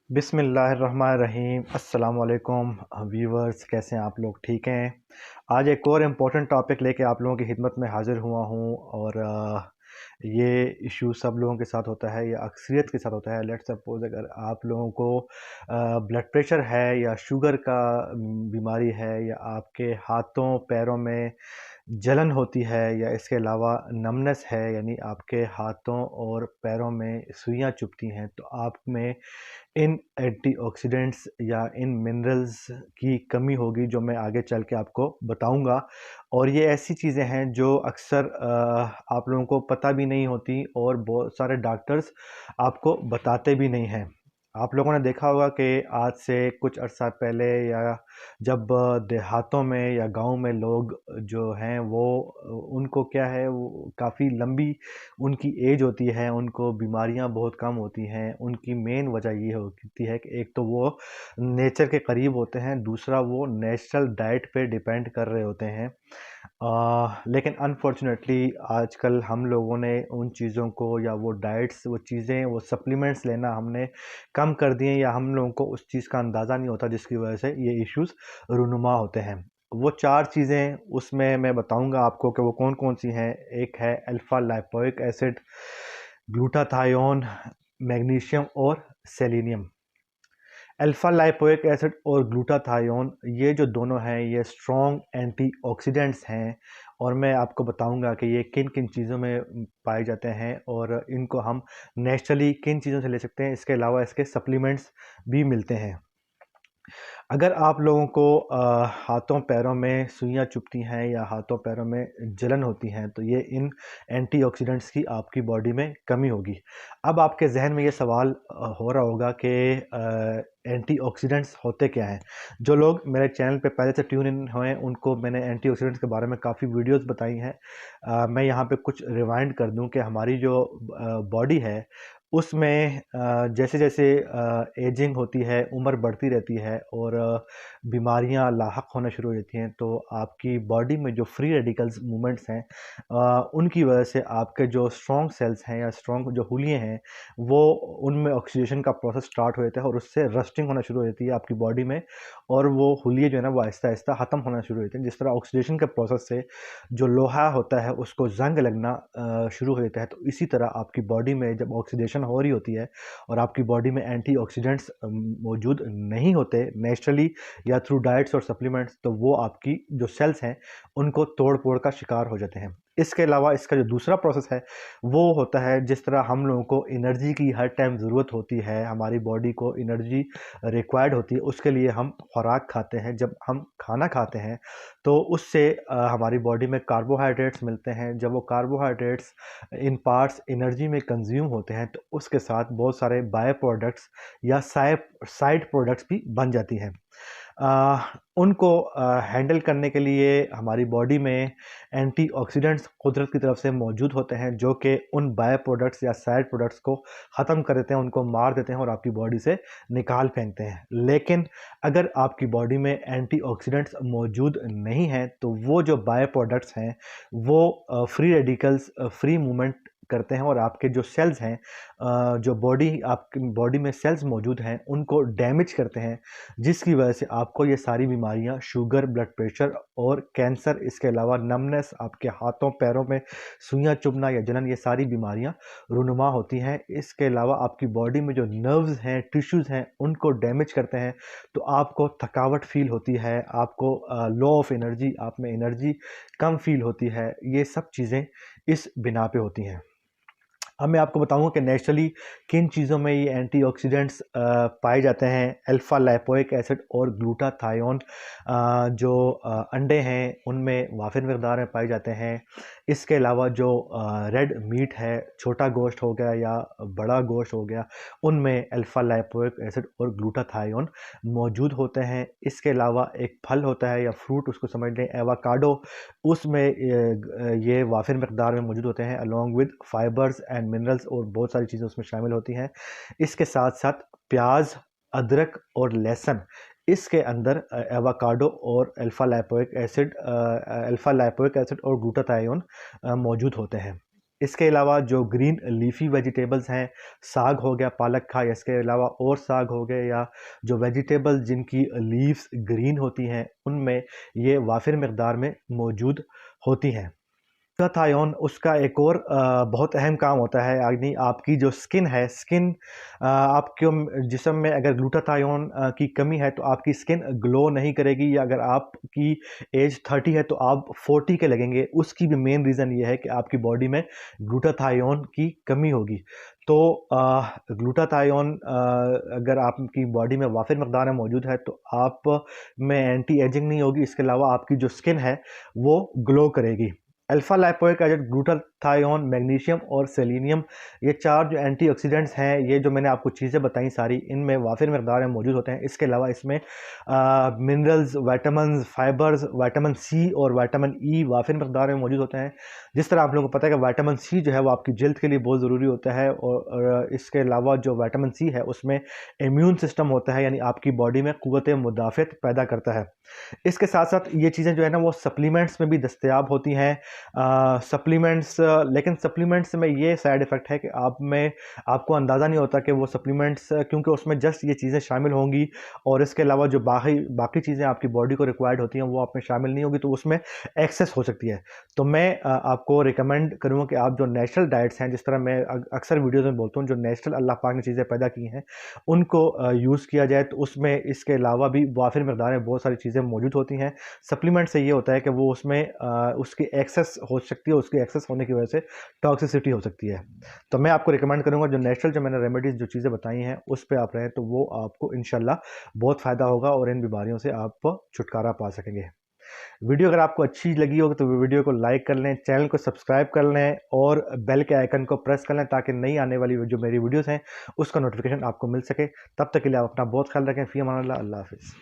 बिस्मिल्लाहिर्रहमानिर्रहीम। अस्सलाम वालेकुम व्यूवर्स, कैसे हैं आप लोग? ठीक हैं। आज एक और इम्पोर्टेंट टॉपिक लेके आप लोगों की खिदमत में हाज़िर हुआ हूँ और ये इशू सब लोगों के साथ होता है या अक्सरियत के साथ होता है। लेट्स सपोज़ अगर आप लोगों को ब्लड प्रेशर है या शुगर का बीमारी है या आपके हाथों पैरों में जलन होती है या इसके अलावा नमनेस है, यानी आपके हाथों और पैरों में सुइयाँ चुभती हैं, तो आप में इन एंटीऑक्सीडेंट्स या इन मिनरल्स की कमी होगी, जो मैं आगे चल के आपको बताऊंगा। और ये ऐसी चीज़ें हैं जो अक्सर आप लोगों को पता भी नहीं होती और बहुत सारे डॉक्टर्स आपको बताते भी नहीं हैं। आप लोगों ने देखा होगा कि आज से कुछ अर्सा पहले या जब देहातों में या गांव में लोग जो हैं वो उनको क्या है, वो काफ़ी लंबी उनकी एज होती है, उनको बीमारियां बहुत कम होती हैं। उनकी मेन वजह ये होती है कि एक तो वो नेचर के करीब होते हैं, दूसरा वो नेचुरल डाइट पे डिपेंड कर रहे होते हैं। लेकिन अनफॉर्चुनेटली आजकल हम लोगों ने उन चीज़ों को या वो डाइट्स, वो चीज़ें, वो सप्लीमेंट्स लेना हमने कम कर दिए या हम लोगों को उस चीज़ का अंदाज़ा नहीं होता, जिसकी वजह से ये इश्यूज़ रूनुमा होते हैं। वो 4 चीज़ें उसमें मैं बताऊंगा आपको कि वो कौन-कौन सी हैं। एक है alpha lipoic acid, glutathione, magnesium और सेलेनियम। अल्फ़ा लाइपोइक एसिड और ग्लूटाथायोन, ये जो दोनों हैं ये स्ट्रॉन्ग एंटीऑक्सीडेंट्स हैं और मैं आपको बताऊंगा कि ये किन किन चीज़ों में पाए जाते हैं और इनको हम नेचुरली किन चीज़ों से ले सकते हैं। इसके अलावा इसके सप्लीमेंट्स भी मिलते हैं। अगर आप लोगों को हाथों पैरों में सुइयां चुभती हैं या हाथों पैरों में जलन होती हैं, तो ये इन एंटीऑक्सीडेंट्स की आपकी बॉडी में कमी होगी। अब आपके जहन में ये सवाल हो रहा होगा कि एंटीऑक्सीडेंट्स होते क्या हैं। जो लोग मेरे चैनल पे पहले से ट्यून इन हुए हैं, उनको मैंने एंटीऑक्सीडेंट्स के बारे में काफ़ी वीडियोस बताई हैं। मैं यहाँ पे कुछ रिवाइंड कर दूं कि हमारी जो बॉडी है उसमें जैसे जैसे एजिंग होती है, उम्र बढ़ती रहती है और बीमारियां लाहक होना शुरू हो जाती हैं, तो आपकी बॉडी में जो फ्री रेडिकल्स मूवमेंट्स हैं, उनकी वजह से आपके जो स्ट्रॉन्ग सेल्स हैं या स्ट्रॉन्ग जो हुलिये हैं, वो उनमें ऑक्सीडेशन का प्रोसेस स्टार्ट हो जाता है और उससे रस्टिंग होना शुरू हो जाती है आपकी बॉडी में। और वो हुलिये जो है ना, वो आहिस्ता आहिस्ता ख़त्म होना शुरू हो जाते हैं। जिस तरह ऑक्सीडेशन के प्रोसेस से जो लोहा होता है उसको जंग लगना शुरू हो जाता है, तो इसी तरह आपकी बॉडी में जब ऑक्सीडेशन हो रही होती है और आपकी बॉडी में एंटीऑक्सीडेंट्स मौजूद नहीं होते नेचुरली या थ्रू डाइट्स और सप्लीमेंट्स, तो वो आपकी जो सेल्स हैं उनको तोड़ फोड़ का शिकार हो जाते हैं। इसके अलावा इसका जो दूसरा प्रोसेस है वो होता है, जिस तरह हम लोगों को एनर्जी की हर टाइम ज़रूरत होती है, हमारी बॉडी को एनर्जी रिक्वायर्ड होती है, उसके लिए हम खुराक खाते हैं। जब हम खाना खाते हैं तो उससे हमारी बॉडी में कार्बोहाइड्रेट्स मिलते हैं। जब वो कार्बोहाइड्रेट्स इन पार्ट्स एनर्जी में कंज्यूम होते हैं, तो उसके साथ बहुत सारे बाय प्रोडक्ट्स या साइड प्रोडक्ट्स भी बन जाती हैं। उनको हैंडल करने के लिए हमारी बॉडी में एंटीऑक्सीडेंट्स कुदरत की तरफ से मौजूद होते हैं, जो कि उन बाय प्रोडक्ट्स या साइड प्रोडक्ट्स को ख़त्म कर देते हैं, उनको मार देते हैं और आपकी बॉडी से निकाल फेंकते हैं। लेकिन अगर आपकी बॉडी में एंटीऑक्सीडेंट्स मौजूद नहीं हैं, तो वो जो बाय प्रोडक्ट्स हैं वो फ्री रेडिकल्स फ्री मूवमेंट करते हैं और आपके जो सेल्स हैं, जो आपकी बॉडी में सेल्स मौजूद हैं, उनको डैमेज करते हैं, जिसकी वजह से आपको ये सारी बीमारियां, शुगर, ब्लड प्रेशर और कैंसर, इसके अलावा नमनेस, आपके हाथों पैरों में सुइयां चुभना या जलन, ये सारी बीमारियां रूनुमा होती हैं। इसके अलावा आपकी बॉडी में जो नर्व्स हैं, टिश्यूज़ हैं, उनको डैमेज करते हैं, तो आपको थकावट फील होती है, आपको लो ऑफ एनर्जी, आप में एनर्जी कम फील होती है। ये सब चीज़ें इस बिना पे होती हैं। अब मैं आपको बताऊंगा कि नेचुरली किन चीज़ों में ये एंटीऑक्सीडेंट्स पाए जाते हैं। अल्फ़ा लाइपोइक एसिड और ग्लूटाथायोन जो अंडे हैं उनमें वाफिर मकदार में पाए जाते हैं। इसके अलावा जो रेड मीट है, छोटा गोश्त हो गया या बड़ा गोश्त हो गया, उनमें अल्फ़ा लाइपोइक एसिड और ग्लूटाथायोन मौजूद होते हैं। इसके अलावा एक फल होता है या फ्रूट, उसको समझ लें एवोकाडो, उसमें ये वाफिर मकदार में मौजूद होते हैं along with fibres and minerals, और बहुत सारी चीज़ें उसमें शामिल होती हैं। इसके साथ साथ प्याज, अदरक और लहसुन, इसके अंदर एवोकाडो और अल्फ़ा लाइपोइक एसिड और ग्लूटाथायोन मौजूद होते हैं। इसके अलावा जो ग्रीन लीफी वेजिटेबल्स हैं, साग हो गया, पालक खा, या इसके अलावा और साग हो गए, या जो वेजिटेबल्स जिनकी लीव्स ग्रीन होती हैं उनमें ये वाफिर मकदार में मौजूद होती हैं। ग्लूटाथायोन उसका एक और बहुत अहम काम होता है, यानी आपकी जो स्किन है, स्किन आपके जिस्म में अगर ग्लूटाथायोन की कमी है तो आपकी स्किन ग्लो नहीं करेगी, या अगर आपकी एज 30 है तो आप 40 के लगेंगे। उसकी भी मेन रीज़न ये है कि आपकी बॉडी में ग्लूटाथायोन की कमी होगी। तो ग्लूटाथायोन अगर आपकी बॉडी में वाफिर मकदार में मौजूद है तो आप में एंटी एजिंग नहीं होगी, इसके अलावा आपकी जो स्किन है वो ग्लो करेगी। Alpha lipoic acid, glutathione, magnesium और सेलेनियम, ये 4 जो एंटीऑक्सीडेंट्स हैं, ये जो मैंने आपको चीज़ें बताई सारी, इनमें वाफिर मकदार में मौजूद होते हैं। इसके अलावा इसमें minerals, vitamins, fibres, vitamin C और विटामिन ई वाफिर मकदार में मौजूद होते हैं। जिस तरह आप लोगों को पता है कि विटामिन सी जो है वो आपकी जल्द के लिए बहुत ज़रूरी होता है, और इसके अलावा जो विटामिन सी है उसमें इम्यून सिस्टम होता है, यानी आपकी बॉडी में क़ुव्वत मुदाफ़त पैदा करता है। इसके साथ साथ ये चीज़ें जो है ना वो सप्लीमेंट्स में भी दस्तयाब होती हैं। सप्लीमेंट्स, लेकिन सप्लीमेंट्स में ये साइड इफ़ेक्ट है कि आप में आपको अंदाज़ा नहीं होता कि वो सप्लीमेंट्स, क्योंकि उसमें जस्ट ये चीज़ें शामिल होंगी और इसके अलावा जो बाकी चीज़ें आपकी बॉडी को रिक्वायर्ड होती हैं वो आप में शामिल नहीं होगी, तो उसमें एक्सेस हो सकती है। तो मैं आपको रिकमेंड करूँगा कि आप जो नेचुरल डाइट्स हैं, जिस तरह मैं अक्सर वीडियोज़ में बोलता हूँ, जो नेचुरल अल्लाह पाक ने चीज़ें पैदा की हैं उनको यूज़ किया जाए। तो उसमें इसके अलावा भी वाफिर मकदार में बहुत सारी चीज़ें मौजूद होती हैं। सप्लीमेंट से ये होता है कि वो उसमें उसकी एक्सेस हो सकती है, उसकी एक्सेस होने की वजह से टॉक्सिसिटी हो सकती है। तो मैं आपको रिकमेंड करूँगा जो नेचुरल, जो मैंने रेमेडीज़ जो चीज़ें बताई हैं उस पे आप रहें, तो वो आपको इंशाल्लाह बहुत फ़ायदा होगा और इन बीमारियों से आप छुटकारा पा सकेंगे। वीडियो अगर आपको अच्छी लगी होगी तो वीडियो को लाइक कर लें, चैनल को सब्सक्राइब कर लें और बेल के आइकन को प्रेस कर लें, ताकि नई आने वाली जो मेरी वीडियोज़ हैं उसका नोटिफिकेशन आपको मिल सके। तब तक के लिए आप अपना बहुत ख्याल रखें। फ़ी अमान अल्लाह, अल्लाह हाफ़िज़।